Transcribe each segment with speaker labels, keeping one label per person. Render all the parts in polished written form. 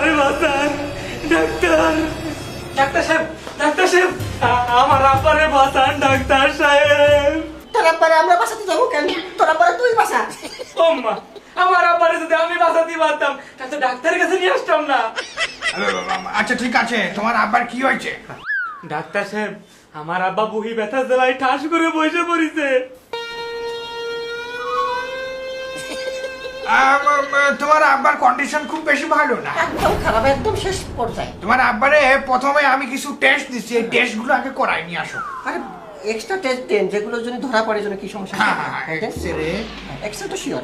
Speaker 1: আমারে বাঁচান doctor. Doctor সাহেব, ডাক্তার সাহেব, আমার আব্বারে বাঁচান ডাক্তার সাহেব।
Speaker 2: তোর আব্বারে আমরা বাঁচাতে যাবো কেন? তোর আব্বারে তুই বাঁচা।
Speaker 1: ওম্মা, আমার আব্বারে যদি আমি বাঁচাতে পারতাম তাহলে তো ডাক্তারের কাছে নিয়ে আসতাম না।
Speaker 3: আচ্ছা ঠিক আছে, তোমার আব্বার কি হয়েছে?
Speaker 1: ডাক্তার সাহেব, আমার আব্বা বুহি ব্যথা জ্বালায় ঠাস করে বসে পড়িছে।
Speaker 3: তোমার আব্বার কন্ডিশন খুব বেশি ভালো না,
Speaker 2: একদম খারাপ, একদম শেষ পর্যায়ে।
Speaker 3: তোমার আব্বারে প্রথমে আমি কিছু টেস্ট দিচ্ছি, এই টেস্টগুলো আগে করাই নিয়ে আসো।
Speaker 2: আরে এক্সট্রা টেস্ট দেন, যেগুলো যদি ধরা পড়ে জন্য কি সমস্যা?
Speaker 3: এক্সরে,
Speaker 2: এক্সট্রা তো sure.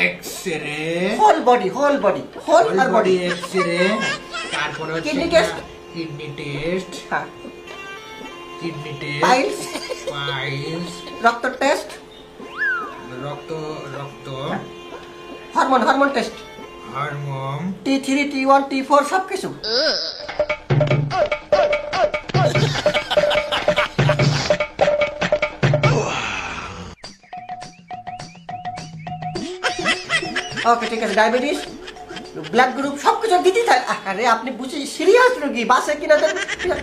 Speaker 3: X ray,
Speaker 2: whole body, whole body, whole আর বডি।
Speaker 3: এক্সরে, তারপরে হচ্ছে
Speaker 2: কিডনি টেস্ট,
Speaker 3: কিডনি টেস্ট,
Speaker 2: হ্যাঁ,
Speaker 3: কিডনি টেস্ট,
Speaker 2: পাইলস,
Speaker 3: পাইলস,
Speaker 2: রক্ত টেস্ট,
Speaker 3: রক্ত, রক্ত,
Speaker 2: hormone, hormone test,
Speaker 3: hormone,
Speaker 2: T3 T1 T4 সব কিছু। ওকে ঠিক আছে, ডায়াবেটিস, ব্লাড গ্রুপ সব কিছু দিদি থাকে। আরে আপনি বুঝি সিরিয়াস রোগী, বাসে কিনা দেন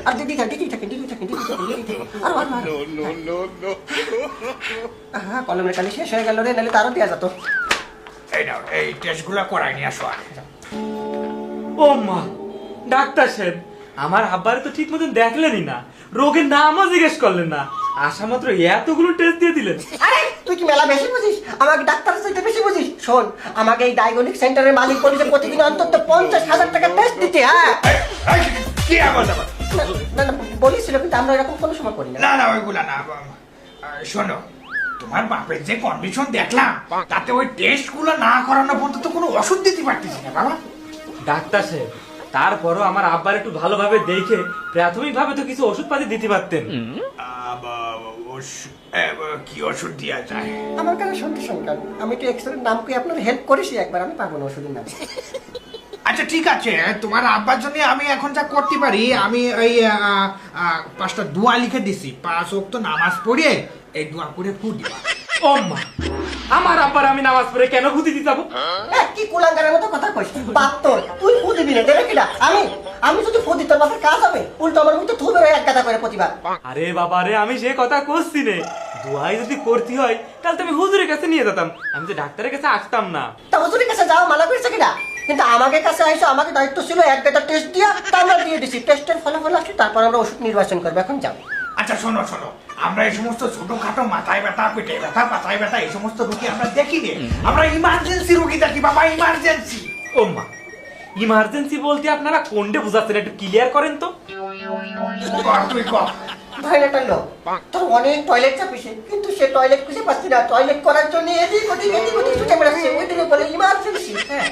Speaker 2: আর দিদি থাকেন, দিদি থাকেন, দিদি থাকেন, দিদি থাকেন, দিদি থাকেন। আর হ্যাঁ, কলমের কালি শেষ হয়ে গেল রে, নাহলে তারও দেওয়া যেত।
Speaker 3: এই নাও, এই টেস্টগুলো করাই নিয়ে আসো আগে।
Speaker 1: ওম্মা, ডাক্তার সাহেব, আমার আব্বারে তো ঠিক মতন দেখলেনই না, রোগের নামও জিজ্ঞেস করলেন না, আসা মাত্র এতগুলো টেস্ট দিয়ে দিলেন।
Speaker 2: আরে তুই কি মেলা বেশি বুঝিস? আমাকে ডাক্তারের চাইতে বেশি বুঝিস? শোন, আমাকে এই ডায়াগনস্টিক সেন্টারের মালিক বলেছে প্রতিদিন অন্তত 50,000 টাকা টেস্ট দিতে। হ্যাঁ,
Speaker 3: কি আবার আবার?
Speaker 2: না না বলেছিল, কিন্তু আমরা এরকম কোনো সময় করি না।
Speaker 3: না না, ওইগুলা না। শোনো, তোমার বাপের যে কন্ডিশন দেখলাম, তাতে ওই টেস্টগুলো না করানো পর্যন্ত কোনো ওষুধ দিতে পারতেছি না বাবা।
Speaker 1: ডাক্তার সাহেব, তারপরও আমার আব্বার একটু ভালোভাবে দেখে প্রাথমিক ভাবে তো কিছু ওষুধ পাতি দিতে পারতেন।
Speaker 3: কি ওষুধ দেওয়া যায়?
Speaker 2: আমার কাছে শুনতে শুনকান, আমি তো এক্সরের নাম করে আপনার হেল্প করেছি একবার, আমি পাবো না ওষুধের নাম।
Speaker 3: আচ্ছা ঠিক আছে, তোমার আব্বার জন্য আমি এখন যা করতে পারি, আমি ওই 5টা দোয়া লিখে দিছি, 5 ওয়াক্ত নামাজ পড়ে এই দোয়া করে ফু দিবা।
Speaker 1: ওম্মা, আমার আব্বার আমি নামাজ পড়ে কেন ভূতি দিতে যাবো?
Speaker 2: কি কুলাঙ্গারের মতো কথা কইস? বাপ তোর, তুই ফু দিবি না, দেবে কিনা? আমি যদি ফু দিই তোর বাপের কাজ হবে? উল্টো আমার মুখে থু বেরোয় এক গাদা করে প্রতিবার।
Speaker 1: আরে বাবা রে, আমি সে কথা করছি নে, দোয়াই যদি করতে হয় তাহলে তো আমি হুজুরের কাছে নিয়ে যেতাম, আমি তো ডাক্তারের কাছে আসতাম না।
Speaker 2: তা হুজুরের কাছে যাও, মানা করেছে কিনা? কিন্তু আমাকে কাছে আইসো, আমাকে দায়িত্ব ছিল এক গাদা টেস্ট দিয়া, তা আমরা দিয়ে দিছি। টেস্টের ফলাফল আসছে, তারপর আমরা ওষুধ নির্বাচন করবো। এখন যাও।
Speaker 3: আচ্ছা শোনো শোনো, আমরা এই সমস্ত ছোটখাটো মাথায় ব্যথা, পেটে ব্যথা, পাতায় ব্যথা, এই সমস্ত রোগী আমরা দেখি নে, আমরা ইমার্জেন্সি রোগী দেখি বাবা, ইমার্জেন্সি।
Speaker 1: ওম্মা, ইমার্জেন্সি বলতে আপনারা কোনটা বুঝাচ্ছেন, একটু ক্লিয়ার করেন তো।
Speaker 3: তুই কর।
Speaker 2: টয়লেটের লোক, তোর অনেক টয়লেট চাপিছে, কিন্তু সে টয়লেট খুঁজে পাচ্ছি না। টয়লেট করার জন্য এদিক ওদিক ছুটে বেড়াচ্ছে, ওইদিকে বলে ইমার্জেন্সি। হ্যাঁ,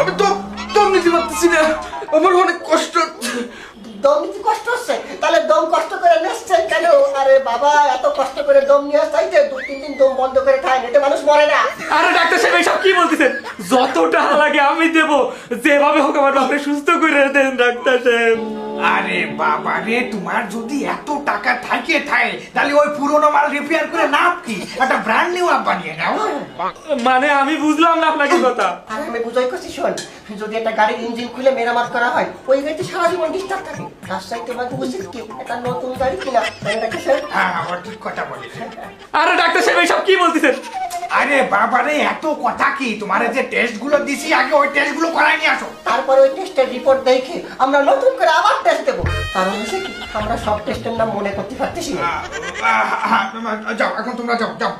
Speaker 4: আমি তো দম নিতে পারতেছি না, আমার অনেক কষ্ট হচ্ছে।
Speaker 2: দম নিতে কষ্ট হচ্ছে? তাহলে দম কষ্ট করে নেসছেন কেন? আরে বাবা, এত কষ্ট করে দম নিয়ে চাইতে 2-3 দিন দম বন্ধ করে খায়, এতে মানুষ মরে না।
Speaker 1: আরে ডাক্তার সাহেব, এইসব কি বলতেছেন? যত টাকা লাগে আমি দেবো, যেভাবে হোক আমার বাপরে সুস্থ করে দেন ডাক্তার সাহেব।
Speaker 3: আরে বাবা রে, তোমার যদি এত টাকা থাকে তাহলে ওই পুরোনো মাল রিপেয়ার করে লাভ কি? একটা ব্র্যান্ড নিউ আপ বানিয়ে নাও।
Speaker 1: মানে আমি বুঝলাম না আপনাকে কথা।
Speaker 2: আর আমি বুঝাই করছি, শোন, যদি একটা গাড়ির ইঞ্জিন খুলে মেরামত করা হয়, ওই গাড়িতে সারা জীবন ডিস্টার্ব থাকে। তার চাইতে বাকি উচিত কি একটা নতুন গাড়ি কিনা, তাই না স্যার?
Speaker 3: হ্যাঁ, আবার ঠিক কথা বলিস।
Speaker 1: আরে ডাক্তার সাহেব, এইসব কি বলতেছেন?
Speaker 3: আরে বাবা রে, এত কথা কি? তোমার যে টেস্ট গুলো দিছি, আগে ওই টেস্ট গুলো করাই নিয়ে আসো।
Speaker 2: তারপরে ওই টেস্টের রিপোর্ট দেখে আমরা নতুন করে আবার টেস্ট দেবো। কারণ হচ্ছে কি, আমরা সব টেস্টের নাম মনে করতে পারতেছি না।
Speaker 3: যাও, এখন তোমরা যাও যাও।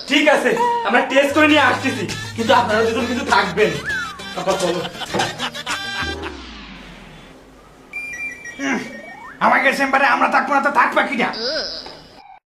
Speaker 1: ঠিক আছে, আমরা টেস্ট করে নিয়ে আসতেছি, কিন্তু আপনারা দুজন কিন্তু থাকবেন। আবার চলো।
Speaker 3: আমাদের চেম্বারে আমরা থাকবো না তো থাকবা কিনা?